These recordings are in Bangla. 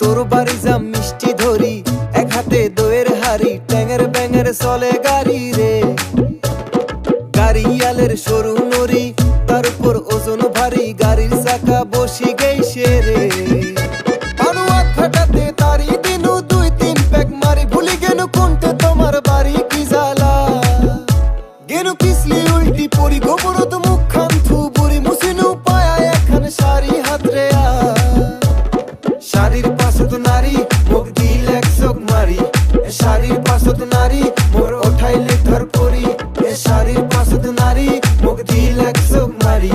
তোর বাড়ি যাম মিষ্টি ধরি, এক হাতে দইয়ের হাড়ি, ট্যাঙের ব্যাঙের চলে গাড়ি রে। গাড়িয়ালের সরু নড়ি, তার উপর ওজন ভারী, গাড়ির চাকা বসি গেইছে রে। পানুয়াত ফাটাতে তারি দিনু দুই তিন প্যাক মারি, ভুলি গেল কোনতে তোমার বাড়ি কি জ্বালা। গেনু পিছলি উল্টি পড়ি, গোবরত মুখ খান থু বুড়ি, মুসিনু পায়া এখানে শাড়ি হাতরে আ। শাড়ির পাশত নারী মুখ দিল এক চোখ মারি, শাড়ির পাশত নারী মোর ওঠাইলে ধর করি। শাড়ির পাশত নারী মুখ দিল এক চোখ মারি,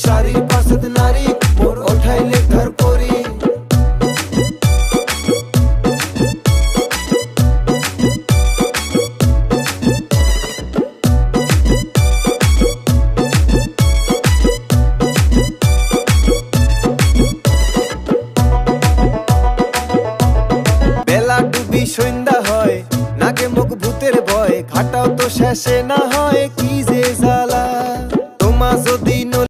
শাড়ির পাশত নারী মোর ওঠাইলে ধর করি। বেলা ডুবি সন্ধ্যা হয়, নাকে মুখ ভূতের ভয়, ঘাটাও তো শেষে না হয় কি যে